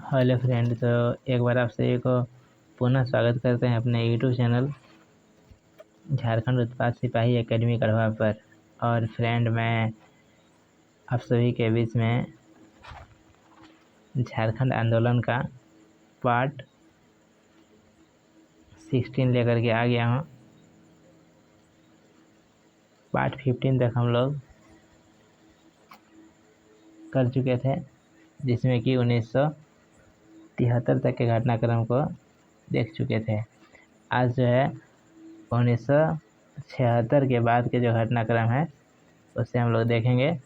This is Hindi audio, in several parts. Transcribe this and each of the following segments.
हेलो फ्रेंड, तो एक बार आप सभी को पुनः स्वागत करते हैं अपने यूट्यूब चैनल झारखंड उत्पाद सिपाही एकेडमी गढ़वा पर। और फ्रेंड, मैं आप सभी के बीच में झारखंड आंदोलन का पार्ट 16 लेकर के आ गया हूँ। पार्ट 15 तक हम लोग कर चुके थे, जिसमें कि 1973 तक के घटनाक्रम को देख चुके थे। आज जो है 1976 के बाद के जो घटनाक्रम है उसे हम लोग देखेंगे,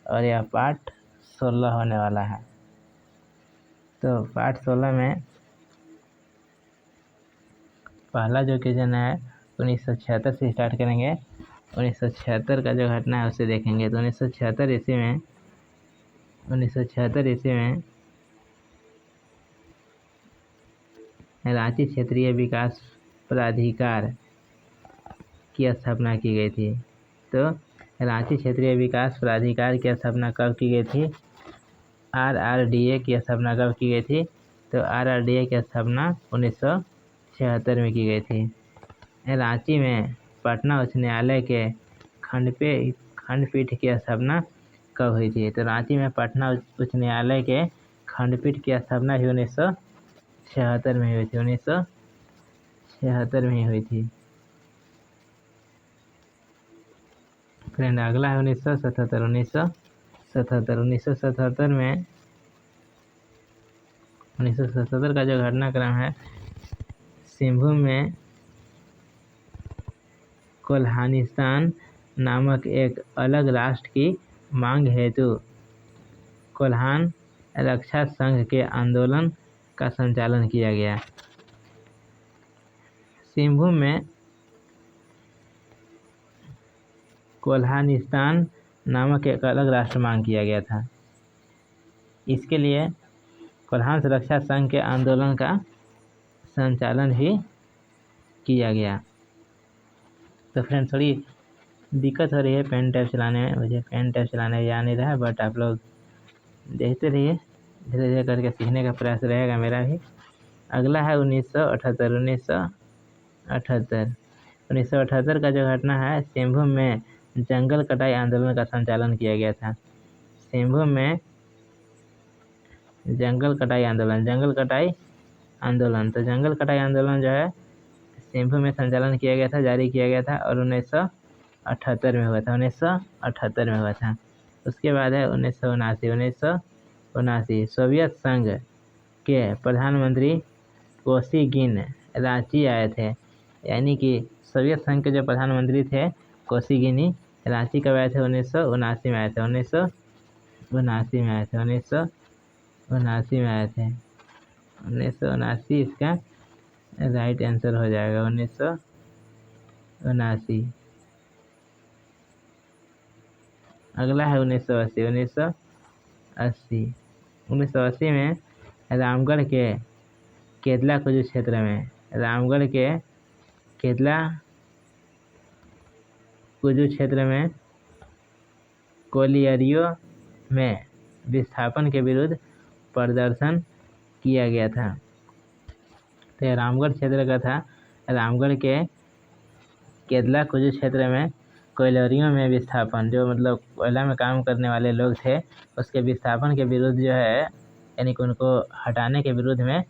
और यह पार्ट 16 होने वाला है। तो पार्ट 16 में पहला जो क्वेश्चन है 1976 से स्टार्ट करेंगे। 1976 का जो घटना है उसे देखेंगे। तो 1976 ईस्वी में रांची क्षेत्रीय विकास प्राधिकार की स्थापना की गई थी। तो रांची क्षेत्रीय विकास प्राधिकार की स्थापना कब की गई थी? RRDA की स्थापना कब की गई थी? तो RRDA की स्थापना 1976 में की गई थी। रांची में पटना उच्च न्यायालय के खंडपीठ की स्थापना कब हुई थी? तो रांची में पटना उच्च न्यायालय के खंडपीठ की स्थापना भी 1976 में हुई थी। 1976 में हुई थी। फ्रेंड, अगला है 1977। 1977 में 1977 का जो घटनाक्रम है, सिंहभूम में कोल्हानिस्तान नामक एक अलग राष्ट्र की मांग हेतु कोल्हान रक्षा संघ के आंदोलन का संचालन किया गया। सिंहभूम में कोल्हानिस्तान नामक एक अलग राष्ट्र मांग किया गया था। इसके लिए कोल्हान रक्षा संघ के आंदोलन का संचालन भी किया गया। तो फ्रेंड, थोड़ी दिक्कत हो रही है पेन टैब चलाने में। मुझे पेन टैब चलाने आ नहीं रहा है, बट आप लोग देखते रहिए, धीरे धीरे करके सीखने का प्रयास रहेगा मेरा भी। अगला है 1978। 1978 का जो घटना है, सिंहभूम में जंगल कटाई आंदोलन का संचालन किया गया था। सिंहभूम में जंगल कटाई आंदोलन। तो जंगल कटाई आंदोलन जो है सिंहभूम में संचालन किया गया था, जारी किया गया था, और 1978 में हुआ था। 1978 में हुआ था। उसके बाद है 1979। सोवियत संघ के प्रधानमंत्री कोसिगिन रांची आए थे। यानी कि सोवियत संघ के जो प्रधानमंत्री थे कोसिगिनी रांची कब आए थे? 1979 में आए थे। 1979 इसका राइट आंसर हो जाएगा। 1979। अगला है 1980। 1980 में रामगढ़ के केतला कुजू क्षेत्र में कोलियरियों में विस्थापन के विरुद्ध प्रदर्शन किया गया था। तो यह रामगढ़ क्षेत्र का था। रामगढ़ के केतला कुजू क्षेत्र में कोयलरियों में विस्थापन, जो मतलब कोयला में काम करने वाले लोग थे, उसके विस्थापन के विरुद्ध जो है, यानी कि उनको हटाने के विरुद्ध में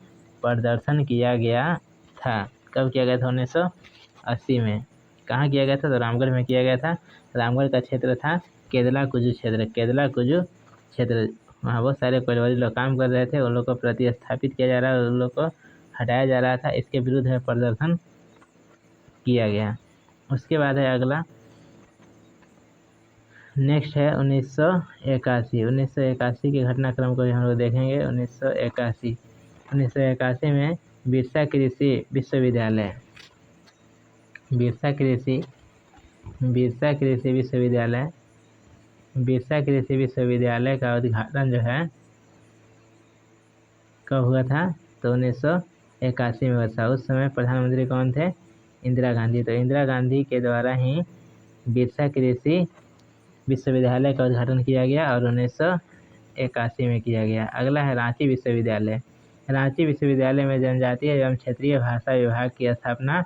प्रदर्शन किया गया था। कब किया गया था? 1980 में। कहाँ किया गया था? तो रामगढ़ में किया गया था। रामगढ़ का क्षेत्र था केतला कुजू क्षेत्र। वहाँ बहुत सारे कोयलवरी लोग काम कर रहे थे। उन लोग को प्रतिस्थापित किया जा रहा है, उन लोग को हटाया जा रहा था। इसके विरुद्ध में प्रदर्शन किया गया। उसके बाद है अगला, नेक्स्ट है 1981। 1981 के घटनाक्रम को हम लोग देखेंगे। 1981 में बिरसा कृषि विश्वविद्यालय का उद्घाटन जो है कब हुआ था? तो 1981 में हुआ था। उस समय प्रधानमंत्री कौन थे? इंदिरा गांधी। तो इंदिरा गांधी के द्वारा ही बिरसा कृषि विश्वविद्यालय का उद्घाटन किया गया, और 1981 में किया गया। अगला है रांची विश्वविद्यालय। रांची विश्वविद्यालय में जनजातीय एवं क्षेत्रीय भाषा विभाग की स्थापना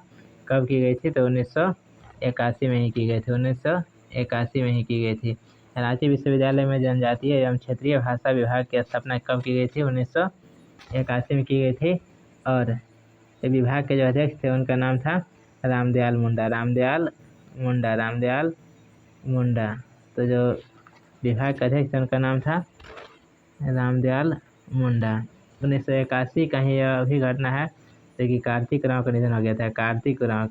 कब की गई थी? तो 1981 में ही की गई थी। 1981 में ही की गई थी। रांची विश्वविद्यालय में जनजातीय एवं क्षेत्रीय भाषा विभाग की स्थापना कब की गई थी? 1981 में की गई थी। और विभाग के जो अध्यक्ष थे उनका नाम था रामदयाल मुंडा। तो जो विभाग का अध्यक्ष उनका नाम था रामदयाल मुंडा। 1981 का ही यह भी घटना है कि कार्तिक उरांव का निधन हो गया था। कार्तिक उरांव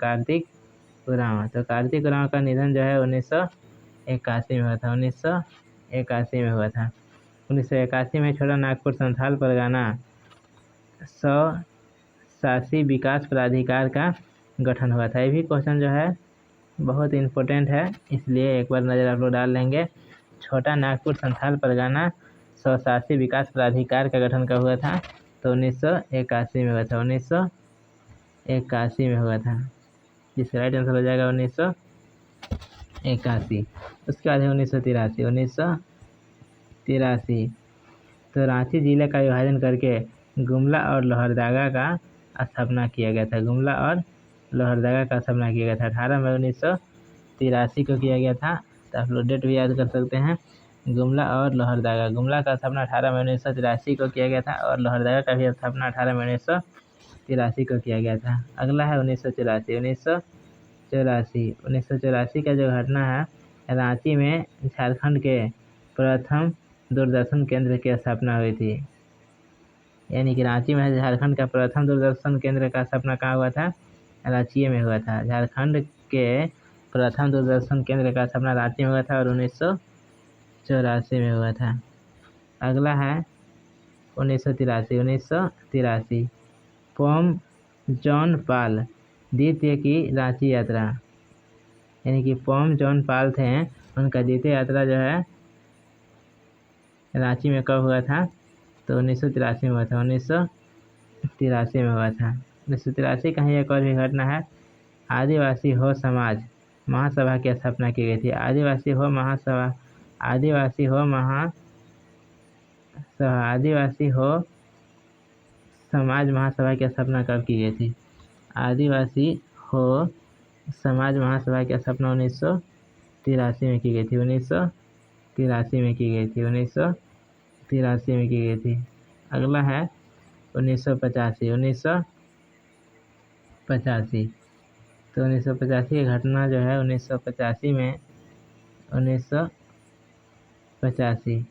तो कार्तिक उरांव का निधन जो है 1981 में हुआ था। 1981 में हुआ था। 1981 में छोटा नागपुर संथाल परगना स्वशासी विकास प्राधिकार का गठन हुआ था। ये भी क्वेश्चन जो है बहुत इम्पोर्टेंट है, इसलिए एक बार नज़र आप लोग डाल लेंगे। छोटा नागपुर संथाल परगना स्वशासी विकास प्राधिकार का गठन कब हुआ था? तो 1981 में हुआ था। 1981 में हुआ था, जिसका राइट आंसर हो जाएगा 1981। उसके बाद है 1983। तो रांची जिले का विभाजन करके गुमला और लोहरदगा का स्थापना किया गया था। गुमला और लोहरदगा का स्थापना किया गया था 18 मई 1983 को किया गया था। तो आप लोग डेट भी याद कर सकते हैं। गुमला और लोहरदगा, गुमला का स्थापना 18 मई 1983 को किया गया था और लोहरदगा का भी स्थापना 18 मई 1983 को किया गया था। अगला है 1984 का जो घटना है, रांची में झारखंड के प्रथम दूरदर्शन केंद्र की स्थापना हुई थी। यानी कि रांची में झारखंड का प्रथम दूरदर्शन केंद्र का स्थापना कहाँ हुआ था? रांची में हुआ था। झारखंड के प्रथम दूरदर्शन केंद्र का स्थापना रांची में हुआ था और 1984 में हुआ था। अगला है 1983। पॉम जॉन पाल द्वितीय की रांची यात्रा, यानी कि पॉम जॉन पाल थे, उनका द्वितीय यात्रा जो है रांची में कब हुआ था? तो 1983 में हुआ था। 1983 में हुआ था। 1983 का ही एक और भी घटना है। आदिवासी हो समाज महासभा की स्थापना की गई थी। आदिवासी हो समाज महासभा की स्थापना कब की गई थी? आदिवासी हो समाज महासभा की स्थापना 1983 में की गई थी। 1983 में की गई थी। 1983 में की गई थी। अगला है 1985। 1985 तो 1985 की घटना जो है 1985 में 1985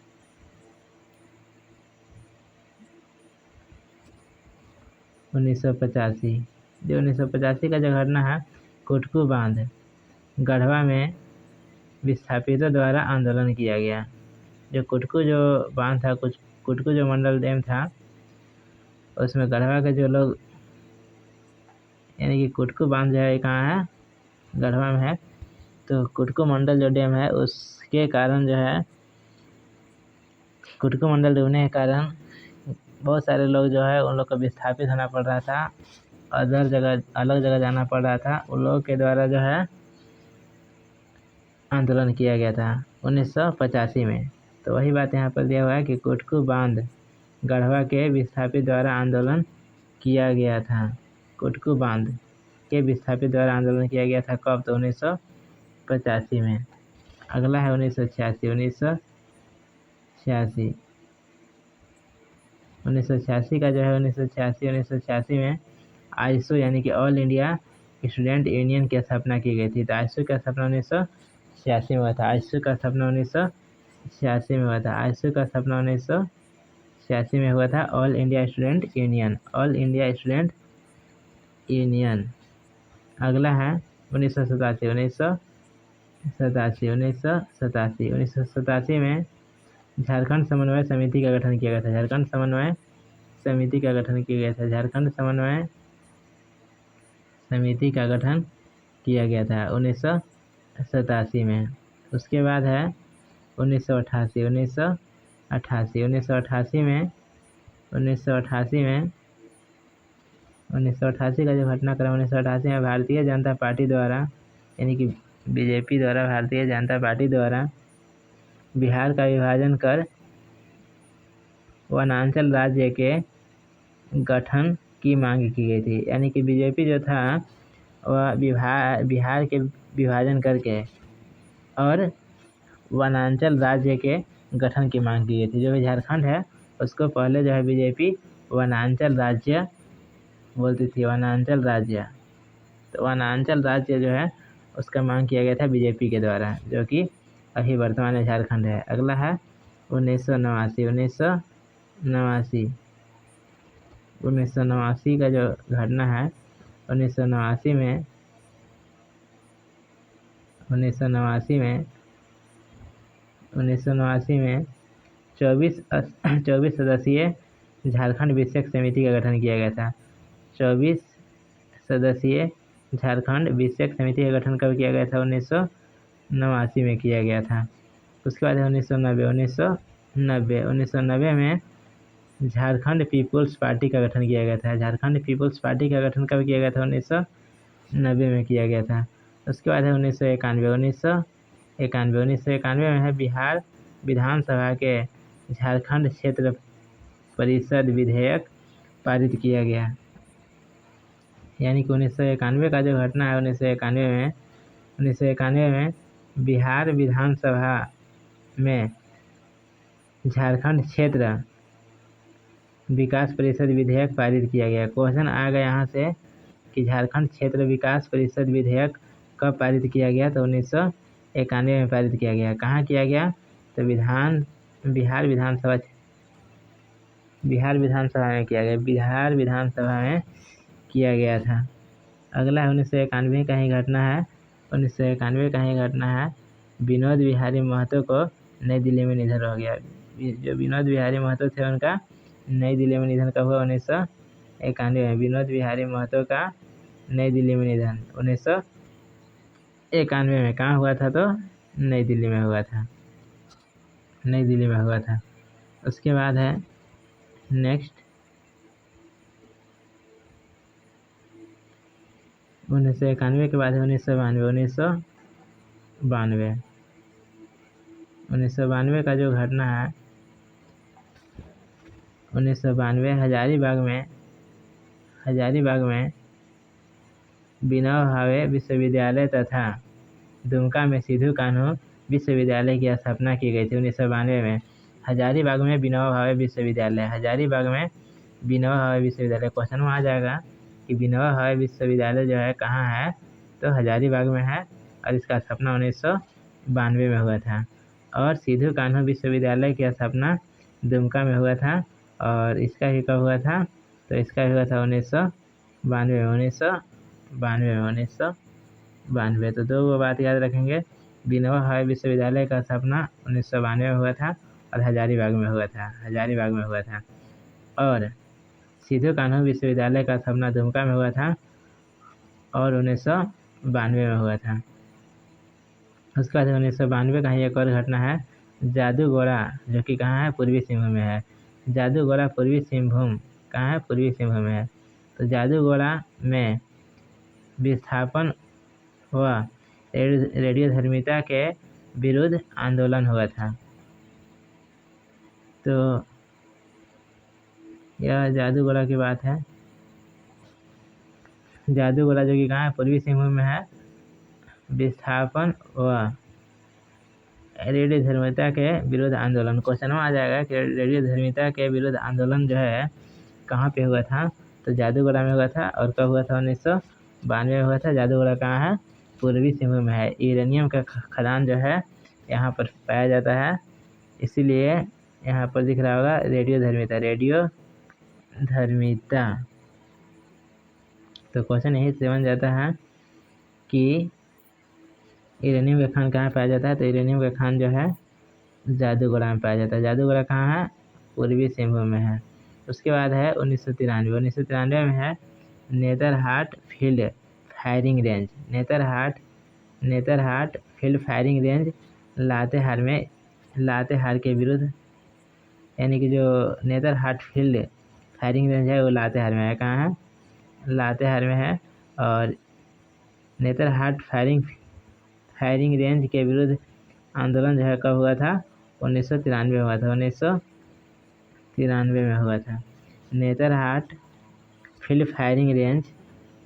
जो 1985 का जो घटना है, कुटकू बांध गढ़वा में विस्थापितों द्वारा आंदोलन किया गया। जो कुटकू जो बांध था, कुटकू जो मंडल डैम था, उसमें गढ़वा के जो लोग, यानी कि कुटकू बांध जो है कहाँ है? गढ़वा में है। तो कुटकू मंडल जो डैम है उसके कारण जो है, कुटकू मंडल डूबने के कारण बहुत सारे लोग जो है उन लोग को विस्थापित होना पड़ रहा था, अलग जगह जाना पड़ रहा था। उन लोगों के द्वारा जो है आंदोलन किया गया था 1985 में। तो वही बात यहाँ पर दिया हुआ है कि कुटकू बांध गढ़वा के विस्थापित द्वारा आंदोलन किया गया था। कुटकू बांध के विस्थापित द्वारा आंदोलन किया गया था कब? तो 1985 में। अगला है 1986 का जो है 1986 में आईसू यानी कि ऑल इंडिया स्टूडेंट यूनियन की स्थापना की गई थी। तो आईसू का स्थापना 1986 में हुआ था। आईसू का स्थापना 1986 में हुआ था। आईसू का स्थापना 1986 में हुआ था। All India student union. अगला है 1987 में झारखंड समन्वय समिति का गठन किया गया था। झारखंड समन्वय समिति का गठन किया गया था 1987 में। उसके बाद है 1988 का जो घटनाक्रम 1988 में भारतीय जनता पार्टी द्वारा, यानी कि बीजेपी द्वारा, भारतीय जनता पार्टी द्वारा बिहार का विभाजन कर वनांचल राज्य के गठन की मांग की गई थी। यानी कि बीजेपी जो था वह बिहार के विभाजन करके और वनांचल राज्य के गठन की मांग की गई थी। जो भी झारखंड है उसको पहले जो है बीजेपी वनांचल राज्य बोलती थी, वनांचल राज्य। तो वनांचल राज्य जो है उसका मांग किया गया था बीजेपी के द्वारा, जो कि अभी वर्तमान में झारखंड है। अगला है 1989 का जो घटना है 1989 में 24 सदस्यीय झारखंड विषयक समिति का गठन किया गया था। 24 सदस्यीय झारखंड विषयक समिति का गठन कब किया गया था? 1989 में किया गया था। उसके बाद है 1990 में झारखंड पीपुल्स पार्टी का गठन किया गया था। झारखंड पीपुल्स पार्टी का गठन कब किया गया था? 1990 में किया गया था। उसके बाद है 1991 में है बिहार विधानसभा के झारखंड क्षेत्र परिषद विधेयक पारित किया गया। यानी कि 1991 का जो घटना है 1991 में बिहार विधानसभा में झारखंड क्षेत्र विकास परिषद विधेयक पारित किया गया। क्वेश्चन आएगा यहाँ से कि झारखंड क्षेत्र विकास परिषद विधेयक कब पारित किया गया? तो 1991 में पारित किया गया। कहाँ किया गया? तो बिहार विधानसभा में किया गया। बिहार विधानसभा में किया गया था। अगला 1991 का ही घटना है। 1991 का ही घटना है। विनोद बिहारी महतो को नई दिल्ली में निधन हो गया। जो विनोद बिहारी महतो थे उनका नई दिल्ली में निधन कब हुआ? 1991 में। विनोद बिहारी महतो का नई दिल्ली में निधन 1991 में कहाँ हुआ था? तो नई दिल्ली में हुआ था। उसके बाद है नेक्स्ट 1991 के बाद है 1992 का जो घटना है 1992 हजारीबाग में विनोबा भावे विश्वविद्यालय तथा दुमका में सिद्धू कान्हू विश्वविद्यालय की स्थापना की गई थी। 1992 में हजारीबाग में विनोबा भावे विश्वविद्यालय। क्वेश्चन में आ जाएगा कि विनोबा भावे विश्वविद्यालय जो है कहाँ है? तो हजारीबाग में है और इसका स्थापना 1992 में हुआ था। और सिद्धू कान्हू विश्वविद्यालय की स्थापना दुमका में हुआ था और इसका भी कब हुआ था? तो इसका भी हुआ था 1992। तो दो बात याद रखेंगे, विनोबा भावे विश्वविद्यालय का स्थापना 1992 में हुआ था और हजारीबाग में हुआ था। और सिद्धू कान्हू विश्वविद्यालय का स्थापना दुमका में हुआ था और 1992 में हुआ था। उसके बाद 1992 का ही एक और घटना है जादूगोड़ा, जो कि कहाँ है? पूर्वी सिंहभूम में है। जादूगोड़ा पूर्वी सिंहभूम कहाँ है? पूर्वी सिंहभूम में है। तो जादूगोड़ा में विस्थापन हुआ रेडियोधर्मिता के विरुद्ध आंदोलन हुआ था। तो यह जादूगोड़ा की बात है। जादूगोड़ा जो कि कहाँ है? पूर्वी सिंहभूम में है। विस्थापन हुआ रेडियोधर्मिता के विरुद्ध आंदोलन। क्वेश्चन में आ जाएगा कि रेडियोधर्मिता के विरुद्ध आंदोलन जो है कहाँ पे हुआ था? तो जादूगोड़ा में हुआ था। और कब हुआ था? 1992 में हुआ था। जादूगोड़ा कहाँ है? पूर्वी सिंहभूम में है। यूरेनियम का खदान जो है यहाँ पर पाया जाता है, इसीलिए यहाँ पर दिख रहा होगा रेडियोधर्मिता। तो क्वेश्चन यही से बन जाता है कि यूरेनियम का खान कहाँ पाया जाता है? तो यूरेनियम का खान जो है जादूगोड़ा में पाया जाता है। जादूगोड़ा कहाँ है? पूर्वी सिंहभूम में है। उसके बाद है 1993 में है Netarhat field firing range. Netarhat field firing range Latehar के विरुद्ध, यानी कि जो नेतरहाट फील्ड फायरिंग रेंज है वो लातेहार में है। कहाँ है? लातेहार में है। और नेतरहाट फायरिंग रेंज के विरुद्ध आंदोलन जो है कब हुआ था? 1993 में हुआ था। 1993 में हुआ था। नेतरहाट फील्ड फायरिंग रेंज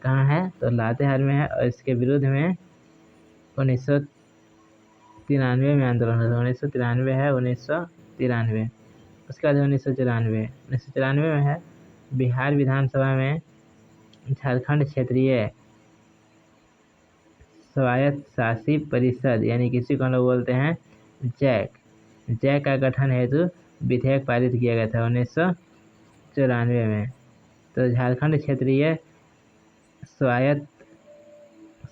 कहाँ है? तो लातेहार में है। और इसके विरुद्ध में 1993 में आंदोलन हुआ था। 1993 है, 1993। उसके बाद 1994 में है बिहार विधानसभा में झारखंड क्षेत्रीय स्वायत्त शासी परिषद यानी किसी को हम लोग बोलते हैं जैक का गठन हेतु विधेयक पारित किया गया था 1994 में। तो झारखंड क्षेत्रीय स्वायत्त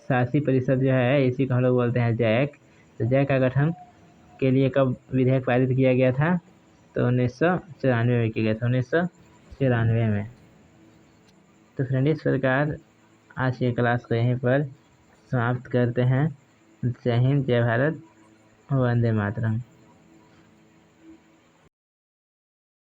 शासी परिषद जो है इसी को हम लोग बोलते हैं जैक। तो जैक का गठन के लिए कब विधेयक पारित किया गया था? तो 1994 में किया गया था, 1994 में। तो फ्रेंड इस प्रकार आज की क्लास को यहीं पर समाप्त करते हैं। जय हिंद, जय भारत, वंदे मातरम।